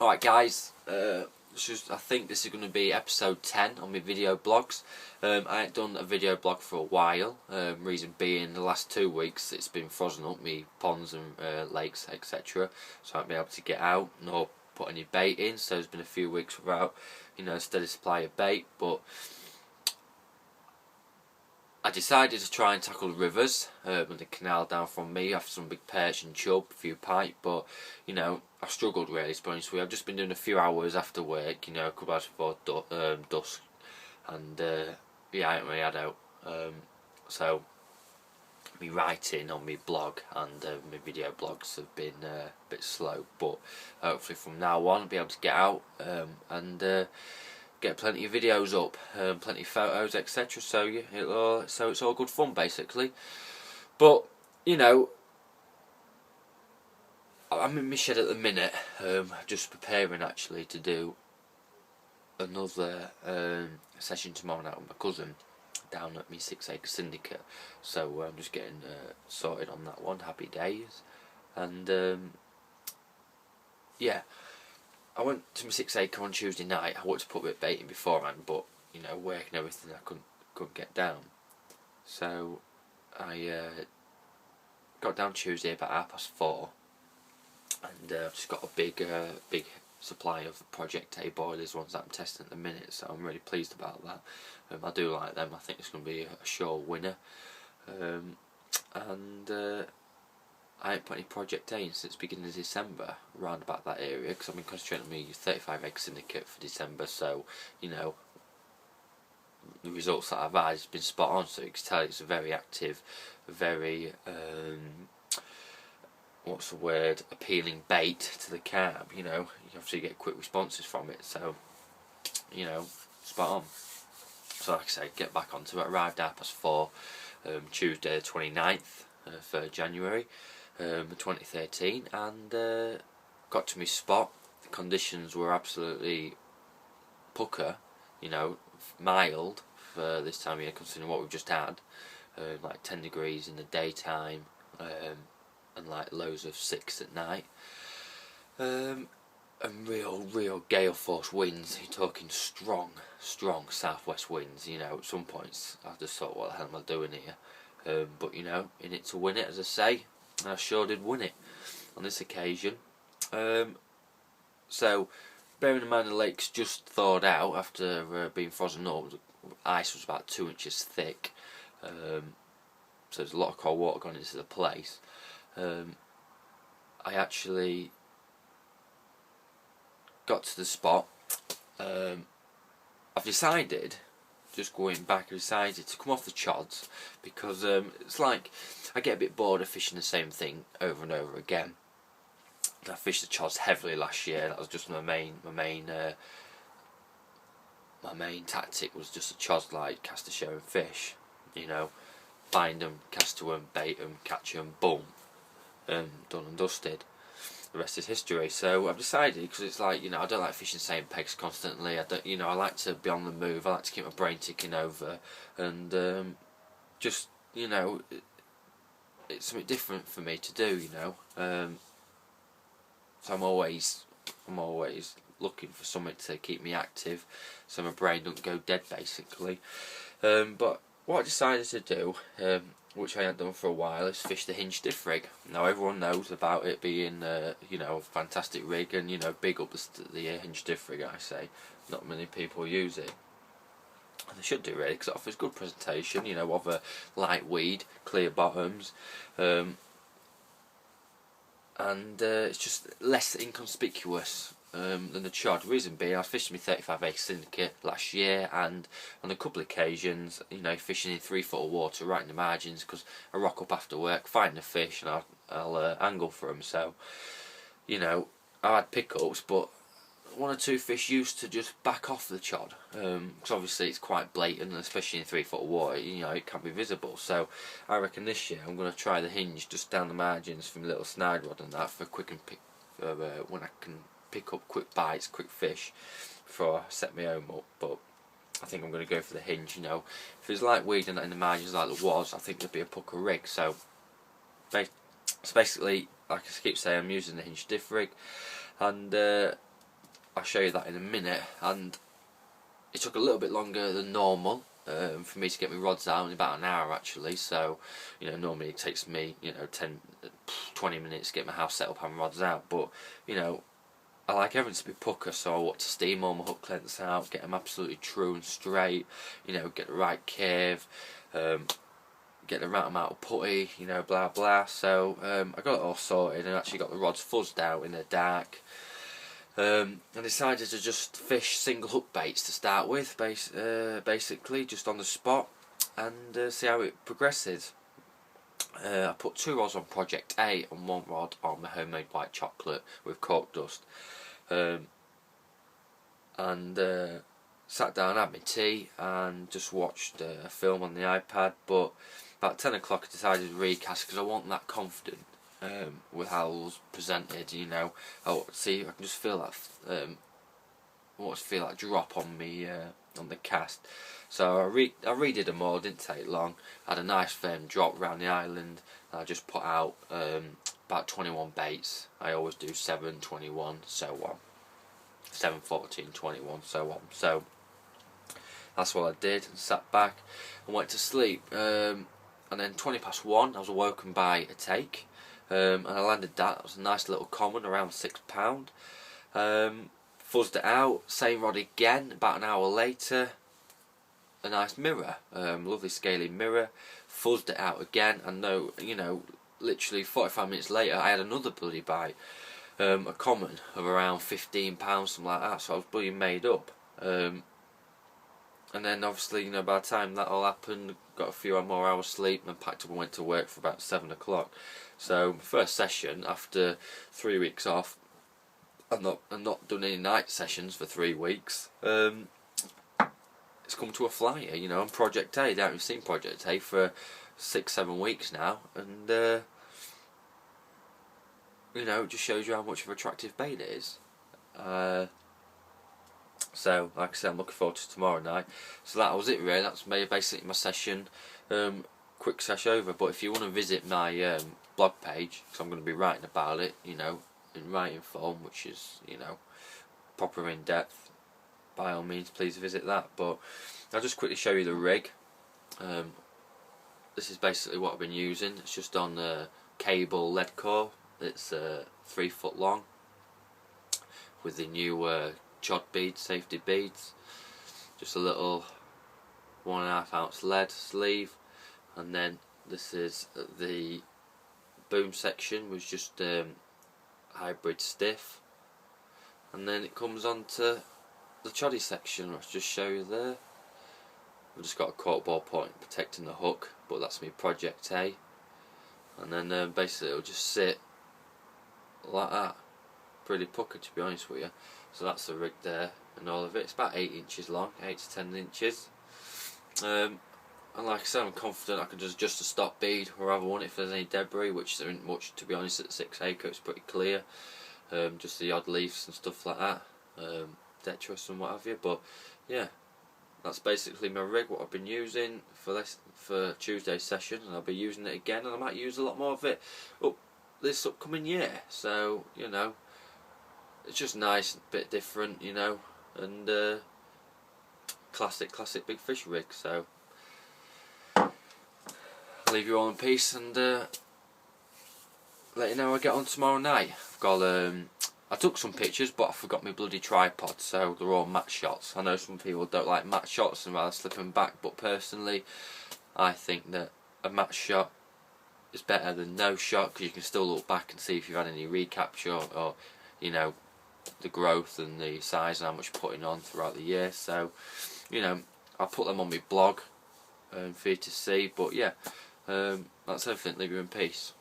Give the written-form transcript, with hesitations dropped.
Alright guys, I think this is going to be episode 10 on my video blogs. I ain't done a video blog for a while, reason being the last 2 weeks it's been frozen up, me ponds and lakes etc. So I haven't been able to get out nor put any bait in, so there's been a few weeks without a steady supply of bait. But I decided to try and tackle the rivers and the canal down from me after some big perch and chub, a few pike, but I struggled really, to be honest with you. I've just been doing a few hours after work, a couple hours before dusk, and yeah, I haven't really had out. So me writing on my blog and my video blogs have been a bit slow, but hopefully from now on I'll be able to get out and get plenty of videos up, plenty of photos, etc. So it's all good fun basically. But I'm in my shed at the minute, just preparing actually to do another session tomorrow night with my cousin down at my 6 acre syndicate. So I'm just getting sorted on that one. Happy days. And yeah, I went to my 6 acre on Tuesday night. I wanted to put a bit of bait in beforehand, but work and everything, I couldn't get down. So I got down Tuesday about 4:30, and I've just got a big supply of Project A boilers, ones that I'm testing at the minute. So I'm really pleased about that. I do like them. I think it's going to be a sure winner. And I ain't put any Project A in since beginning of December, around about that area, because I've been concentrating on my 35 acre syndicate for December. So the results that I've had has been spot on. So you can tell it's a very active, very what's the word, appealing bait to the carp. You obviously get quick responses from it. So spot on. So like I say, get back onto it. Arrived at 4:30, Tuesday the 29th of January 2013, and got to my spot. The conditions were absolutely pucker, mild for this time of year considering what we've just had, like 10 degrees in the daytime and like lows of 6 at night, and real gale force winds. You're talking strong southwest winds. At some points I just thought, what the hell am I doing here? But in it to win it, as I say, and I sure did win it on this occasion. So bearing in mind the lake's just thawed out after being frozen up, the ice was about 2 inches thick, so there's a lot of cold water gone into the place. I actually got to the spot. I've decided, just going back, I decided to come off the chods because it's like I get a bit bored of fishing the same thing over and over again. I fished the chods heavily last year. That was just my main tactic, was just the chods, like cast a show and fish. Find them, cast to them, bait them, catch them, boom, done and dusted. The rest is history. So I've decided, because it's like I don't like fishing the same pegs constantly. I don't, I like to be on the move. I like to keep my brain ticking over, and just it's something different for me to do. So I'm always looking for something to keep me active, so my brain doesn't go dead basically. But what I decided to do, which I hadn't done for a while, is fish the hinge stiff rig. Now everyone knows about it being a fantastic rig, and big up the hinge stiff rig. I say not many people use it, and they should do really, because it offers good presentation. Of a light weed, clear bottoms, and it's just less inconspicuous than the chod. Reason being, I fished my 35 acre syndicate last year, and on a couple of occasions, fishing in 3 foot of water right in the margins, because I rock up after work, find a fish, and I'll angle for them. So I had pickups, but 1 or 2 fish used to just back off the chod, because obviously it's quite blatant, and especially in 3 foot of water, it can be visible. So I reckon this year I'm going to try the hinge just down the margins from a little snide rod and that, for quick and pick, when I can pick up quick bites, quick fish, before I set my home up. But I think I'm going to go for the hinge. If there's light weed in the margins like there was, I think there'd be a pucker rig. So basically, like I keep saying, I'm using the hinge stiff rig, and I'll show you that in a minute. And it took a little bit longer than normal for me to get my rods out, in about an hour actually. So, you know, normally it takes me, you know, 20 minutes to get my house set up and rods out. But, you know, I like everything to be pucker, so I want to steam all my hook lengths out, get them absolutely true and straight, you know, get the right curve, get the right amount of putty, you know, blah blah. So I got it all sorted and actually got the rods fuzzed out in the dark. I decided to just fish single hook baits to start with, basically just on the spot, and see how it progresses. I put 2 rods on Project A and 1 rod on my homemade white chocolate with cork dust, and sat down, had my tea and just watched a film on the iPad. But about 10 o'clock I decided to recast because I wasn't that confident with how it was presented, you know. I can just feel that I want to feel that drop on me on the cast. So I redid them all, didn't take long. I had a nice firm drop around the island. I just put out about 21 baits. I always do 7, 21, so on. 7, 14, 21, so on. So that's what I did, and sat back and went to sleep. And then 20 past 1 I was awoken by a take, and I landed that. It was a nice little common, around £6. Fuzzed it out, same rod again. About an hour later, a nice mirror, lovely scaly mirror. Fuzzed it out again, and no, you know, literally 45 minutes later I had another bloody bite, a common of around £15, something like that. So I was bloody made up. And then obviously, you know, by the time that all happened, got a few more hours sleep and packed up and went to work for about 7 o'clock. So first session after 3 weeks off. I've not done any night sessions for 3 weeks. It's come to a flyer, you know. On Project A, I haven't seen Project A for 6-7 weeks now, and you know, it just shows you how much of an attractive bait it is. So, like I said, I'm looking forward to tomorrow night. So that was it really. That's basically my session. Quick sesh over. But if you want to visit my blog page, because I'm going to be writing about it, you know, in writing form, which is, you know, proper in depth, by all means please visit that. But I'll just quickly show you the rig. This is basically what I've been using. It's just on cable lead core. It's 3 foot long with the new chod beads, safety beads. Just a little 1.5 ounce lead sleeve, and then this is the boom section, was just hybrid stiff, and then it comes on to the choddy section. Let's just show you there. I've just got a cork ball point protecting the hook, but that's my Project A, and then basically it'll just sit like that, pretty pucker to be honest with you. So that's the rig there and all of it. It's about 8 inches long, 8 to 10 inches. And like I said, I'm confident I can just adjust the stop bead wherever I want if there's any debris, which there isn't much to be honest at 6 acre. It's pretty clear. Just the odd leaves and stuff like that, detritus and what have you. But yeah, that's basically my rig, what I've been using for Tuesday's session, and I'll be using it again, and I might use a lot more of it this upcoming year. So, you know, it's just nice, a bit different, you know, and classic big fish rig. So I'll leave you all in peace and let you know how I get on tomorrow night. I've got I took some pictures, but I forgot my bloody tripod, so they're all matte shots. I know some people don't like matte shots and rather slip them back, but personally I think that a matte shot is better than no shot, because you can still look back and see if you've had any recapture or you know, the growth and the size and how much you're putting on throughout the year. So, you know, I'll put them on my blog for you to see. But yeah, that's everything. Leave you in peace.